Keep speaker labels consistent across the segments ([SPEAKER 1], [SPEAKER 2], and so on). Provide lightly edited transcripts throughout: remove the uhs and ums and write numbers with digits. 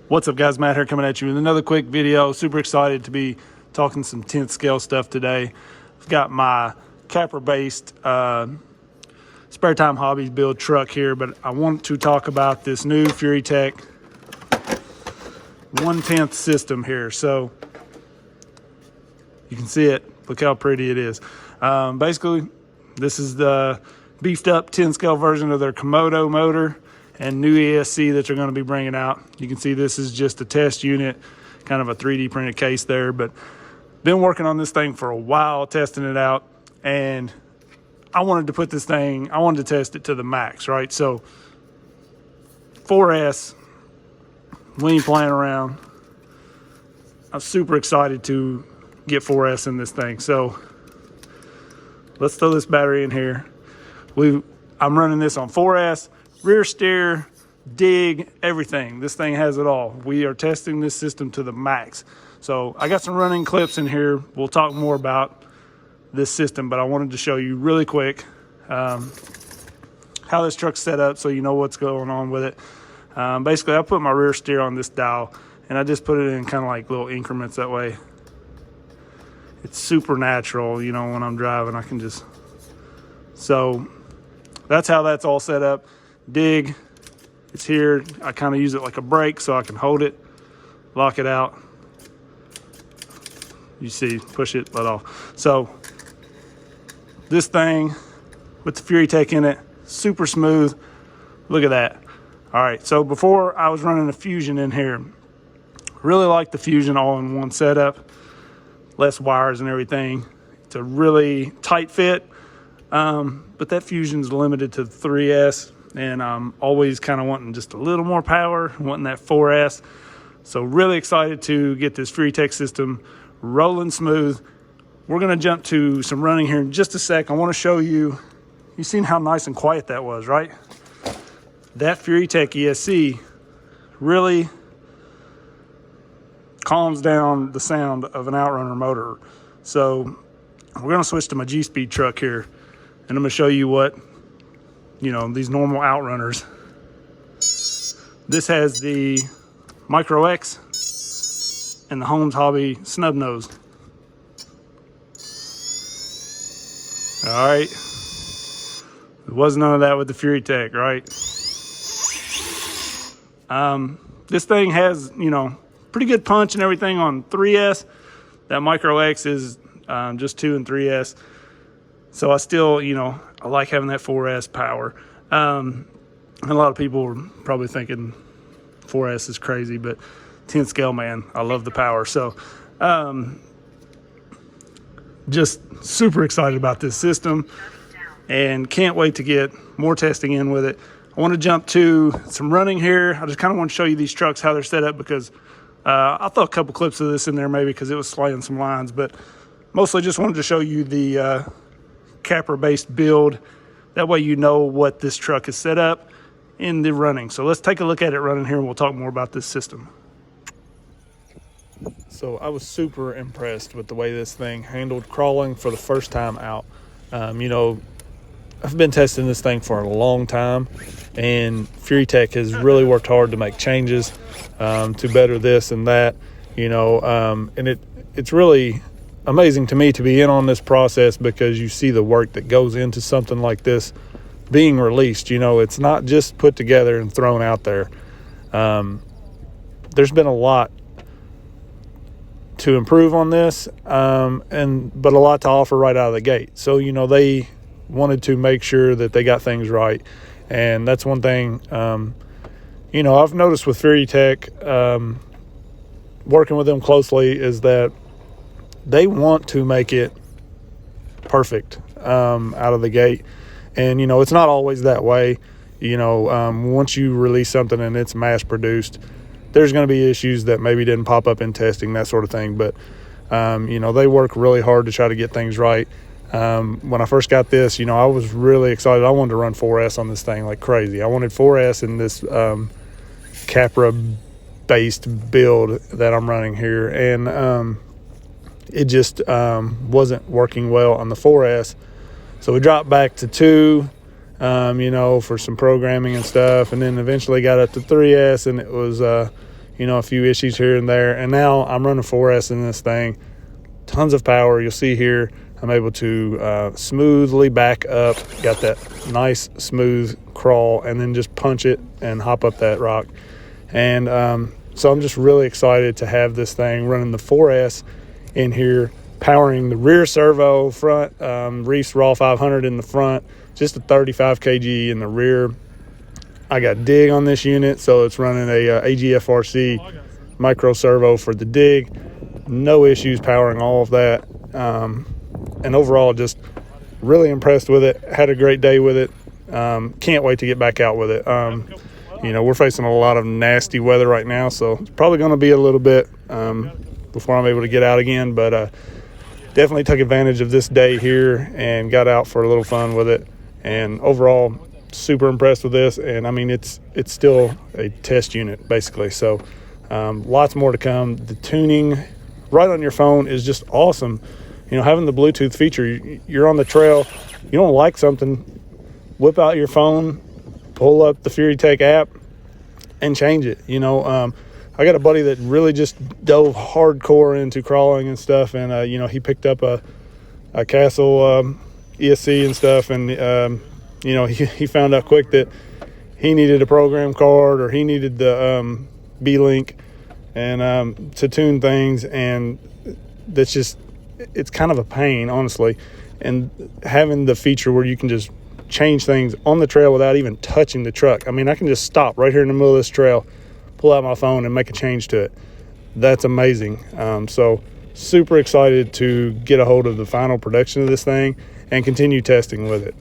[SPEAKER 1] What's up, guys? Matt here, coming at you with another quick video. Super excited to be talking some 10th scale stuff today. I've got my Capra based spare time hobbies build truck here, but I want to talk about this new Furitek 1/10 system here. So you can see it. Look how pretty it is. Basically, this is the beefed up 10 scale version of their Komodo motor and new ESC that they're going to be bringing out. You can see this is just a test unit, kind of a 3D printed case there, but been working on this thing for a while, testing it out, and I wanted to put this thing, I wanted to test it to the max, right? So 4S, we ain't playing around. I'm super excited to get 4S in this thing. So let's throw this battery in here. I'm running this on 4S, rear steer, dig, everything. This thing has it all. We are testing this system to the max. So I got some running clips in here. We'll talk more about this system, but I wanted to show you really quick how this truck's set up so you know what's going on with it. Basically, I put my rear steer on this dial, and I just put it in kind of like little increments that way. It's super natural, you know, when I'm driving, I can just... So that's how that's all set up. Dig, it's here. I kind of use it like a brake so I can hold it, lock it out. You see, push it, let off. So this thing with the Furitek in it, super smooth. Look at that. All right, so before I was running a Fusion in here. Really like the Fusion all-in-one setup. Less wires and everything. It's a really tight fit, but that Fusion's limited to 3S, and I'm always kind of wanting just a little more power, wanting that 4S. So really excited to get this Furitek system rolling smooth. We're gonna jump to some running here in just a sec. I wanna show you, you've seen how nice and quiet that was, right? That Furitek ESC really calms down the sound of an outrunner motor. So we're gonna switch to my G-Speed truck here, and I'm gonna show you what, you know, these normal outrunners. This has the Micro X and the Holmes Hobby snub nose. All right, there was none of that with the Furitek, right? This thing has, you know, pretty good punch and everything on 3S. That Micro X is just 2 and 3S. So I still, you know, I like having that 4S power. A lot of people are probably thinking 4S is crazy, but 10 scale, man, I love the power. So just super excited about this system and can't wait to get more testing in with it. I want to jump to some running here. I just kind of want to show you these trucks, how they're set up, because I thought a couple clips of this in there maybe because it was slaying some lines, but mostly just wanted to show you the Capra-based build. That way you know what this truck is set up in the running. So let's take a look at it running here and we'll talk more about this system. So I was super impressed with the way this thing handled crawling for the first time out. You know, I've been testing this thing for a long time, and Furitek has really worked hard to make changes to better this and that, you know, and it's really amazing to me to be in on this process because you see the work that goes into something like this being released. You know, it's not just put together and thrown out there. There's been a lot to improve on this, but a lot to offer right out of the gate. So, you know, they wanted to make sure that they got things right, and that's one thing you know, I've noticed with Furitek, working with them closely, is that they want to make it perfect out of the gate. And, you know, it's not always that way. You know, once you release something and it's mass produced, there's going to be issues that maybe didn't pop up in testing, that sort of thing. But, you know, they work really hard to try to get things right. When I first got this, you know, I was really excited. I wanted to run 4S on this thing like crazy. I wanted 4S in this Capra-based build that I'm running here, and it just wasn't working well on the 4S. So we dropped back to 2, you know, for some programming and stuff, and then eventually got up to 3S, and it was, a few issues here and there. And now I'm running 4S in this thing. Tons of power. You'll see here I'm able to smoothly back up. Got that nice smooth crawl and then just punch it and hop up that rock. And so I'm just really excited to have this thing running the 4S in here, powering the rear servo, front Reefs Raw 500 in the front, just a 35 kg in the rear. I got dig on this unit, so it's running a AGFRC micro servo for the dig. No issues powering all of that. And overall, just really impressed with it. Had a great day with it. Can't wait to get back out with it. We're facing a lot of nasty weather right now, so it's probably going to be a little bit before I'm able to get out again. But definitely took advantage of this day here and got out for a little fun with it. And overall, super impressed with this. And I mean, it's still a test unit basically. So lots more to come. The tuning right on your phone is just awesome. Having the Bluetooth feature, you're on the trail, you don't like something, whip out your phone, pull up the Furitek app, and change it. I got a buddy that really just dove hardcore into crawling and stuff, and he picked up a Castle ESC and stuff, and he found out quick that he needed a program card or he needed the B-Link and to tune things, and that's just, it's kind of a pain, honestly. And having the feature where you can just change things on the trail without even touching the truck. I mean, I can just stop right here in the middle of this trail, pull out my phone and make a change to it. That's amazing. So super excited to get a hold of the final production of this thing and continue testing with it.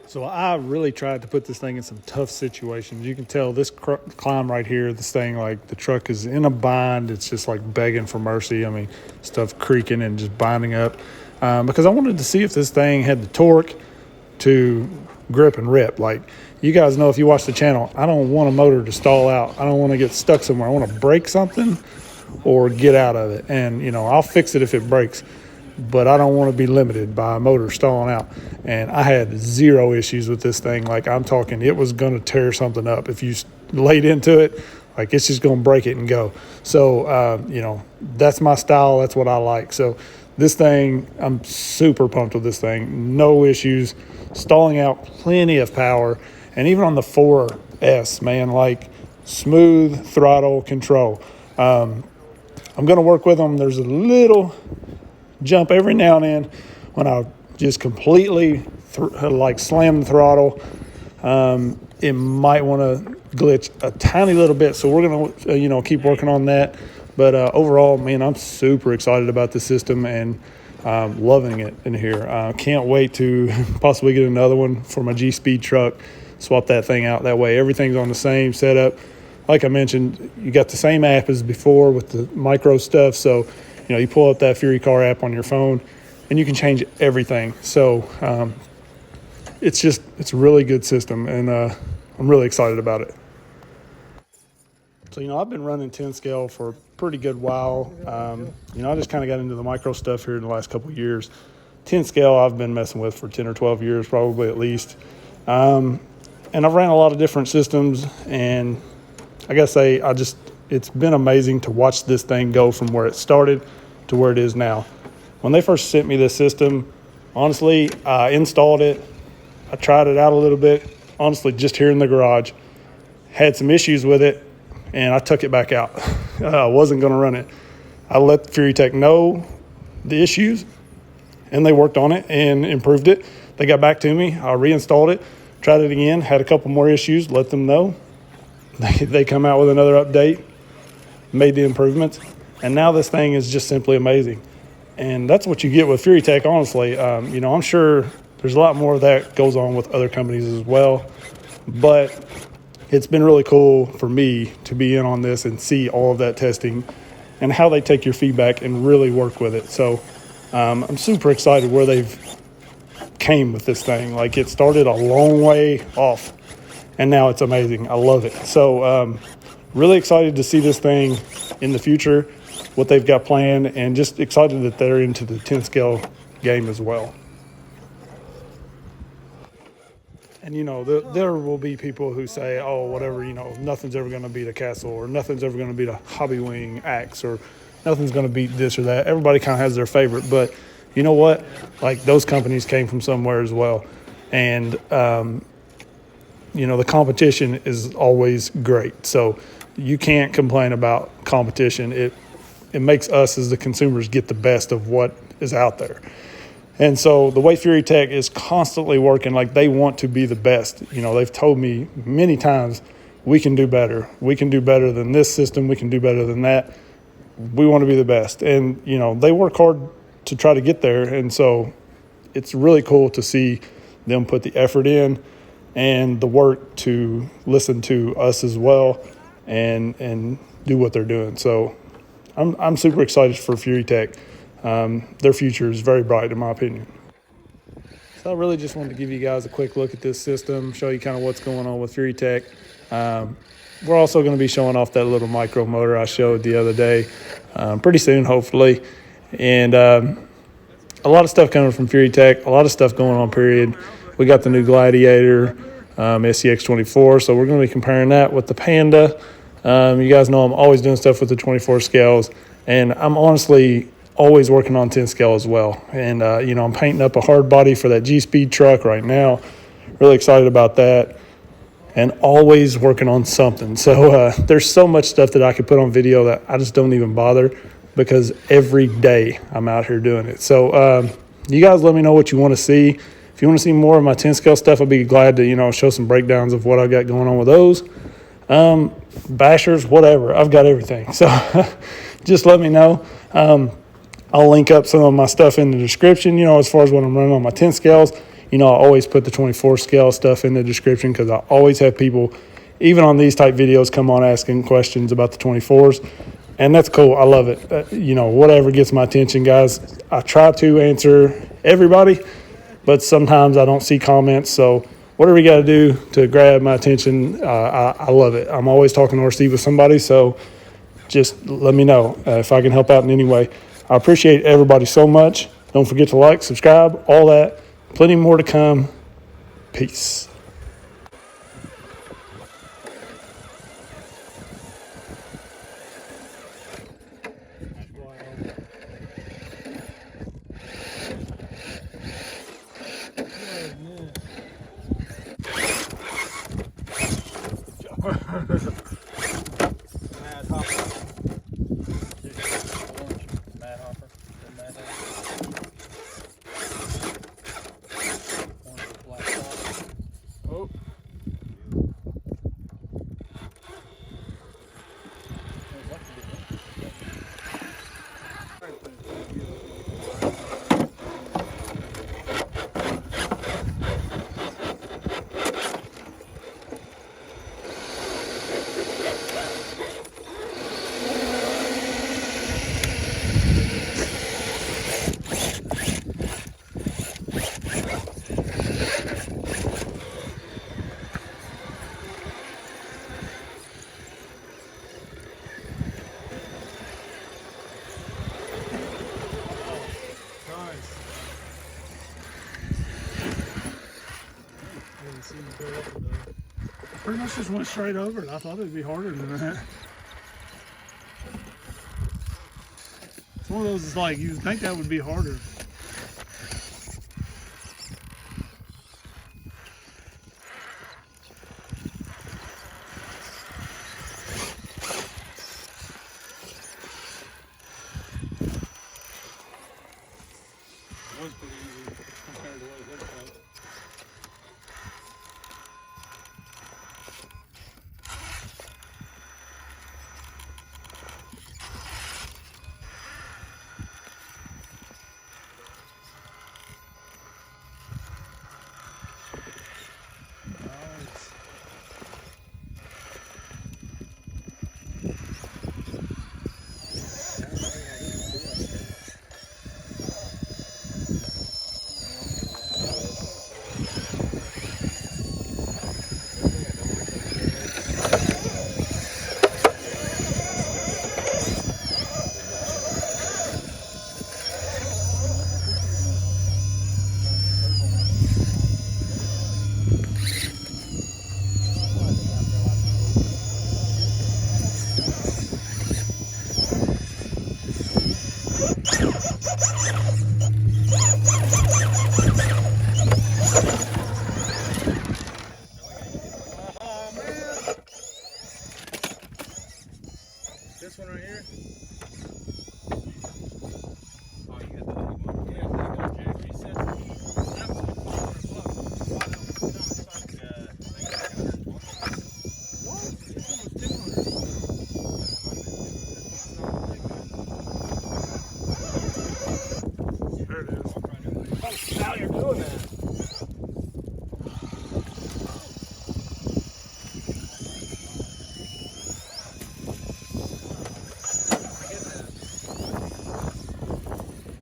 [SPEAKER 1] So I really tried to put this thing in some tough situations. You can tell this climb right here, this thing, like the truck is in a bind. It's just like begging for mercy. I mean, stuff creaking and just binding up because I wanted to see if this thing had the torque to grip and rip. Like you guys know, if you watch the channel, I don't want a motor to stall out. I don't want to get stuck somewhere. I want to break something or get out of it. And, I'll fix it if it breaks, but I don't want to be limited by a motor stalling out. And I had zero issues with this thing. Like I'm talking, it was going to tear something up. If you laid into it, like it's just going to break it and go. So, that's my style. That's what I like. So this thing, I'm super pumped with this thing. No issues, stalling out, plenty of power. And even on the 4S, man, like smooth throttle control. I'm going to work with them. There's a little jump every now and then when I just completely slam the throttle. It might want to glitch a tiny little bit, so we're gonna keep working on that. But overall, man, I'm super excited about the system and loving it in here. Can't wait to possibly get another one for my G-Speed truck, swap that thing out. That way everything's on the same setup. Like I mentioned, you got the same app as before with the micro stuff, so you pull up that Fury Car app on your phone and you can change everything. So it's a really good system, and I'm really excited about it. So, I've been running 10 scale for a pretty good while. I just kind of got into the micro stuff here in the last couple of years. 10 scale I've been messing with for 10 or 12 years, probably at least. And I've ran a lot of different systems, and I gotta say, it's been amazing to watch this thing go from where it started to where it is now. When they first sent me this system, honestly, I installed it. I tried it out a little bit, honestly, just here in the garage. Had some issues with it, and I took it back out. I wasn't going to run it. I let Furitek know the issues, and they worked on it and improved it. They got back to me. I reinstalled it, tried it again, had a couple more issues, let them know. They come out with another update, made the improvements, and now this thing is just simply amazing. And that's what you get with Furitek, honestly. I'm sure there's a lot more of that goes on with other companies as well, but it's been really cool for me to be in on this and see all of that testing and how they take your feedback and really work with it. So I'm super excited where they've came with this thing. Like, it started a long way off, and now it's amazing. I love it. So really excited to see this thing in the future, what they've got planned, and just excited that they're into the 10 scale game as well. And, you know, there will be people who say, oh, whatever, you know, nothing's ever going to beat a Castle, or nothing's ever going to beat a Hobbywing Axe, or nothing's going to beat this or that. Everybody kind of has their favorite. But you know what? Like, those companies came from somewhere as well. And, you know, the competition is always great. So you can't complain about competition. It makes us as the consumers get the best of what is out there. And so the way Furitek is constantly working, like, they want to be the best. You know, they've told me many times, we can do better. We can do better than this system. We can do better than that. We want to be the best. And, you know, they work hard to try to get there. And so it's really cool to see them put the effort in and the work to listen to us as well and do what they're doing. So I'm super excited for Furitek. Their future is very bright, in my opinion. So I really just wanted to give you guys a quick look at this system, show you kind of what's going on with Furitek. We're also going to be showing off that little micro motor I showed the other day pretty soon, hopefully. And a lot of stuff coming from Furitek, a lot of stuff going on, period. We got the new Gladiator, SCX24, so we're going to be comparing that with the Panda. You guys know I'm always doing stuff with the 24 scales, and I'm honestly always working on 10 scale as well. And, you know, I'm painting up a hard body for that G-Speed truck right now. Really excited about that. And always working on something. So there's so much stuff that I could put on video that I just don't even bother, because every day I'm out here doing it. So you guys let me know what you want to see. If you want to see more of my 10 scale stuff, I'll be glad to, you know, show some breakdowns of what I got going on with those. Bashers, whatever. I've got everything. So just let me know. I'll link up some of my stuff in the description, you know, as far as what I'm running on my 10 scales. You know, I always put the 24 scale stuff in the description, because I always have people, even on these type videos, come on asking questions about the 24s. And that's cool. I love it. You know, whatever gets my attention, guys. I try to answer everybody, but sometimes I don't see comments. So whatever you got to do to grab my attention, I love it. I'm always talking RC with somebody, so just let me know if I can help out in any way. I appreciate everybody so much. Don't forget to like, subscribe, all that. Plenty more to come. Peace. Pretty much just went straight over it. I thought it'd be harder than that. It's one of those, it's like, you'd think that would be harder.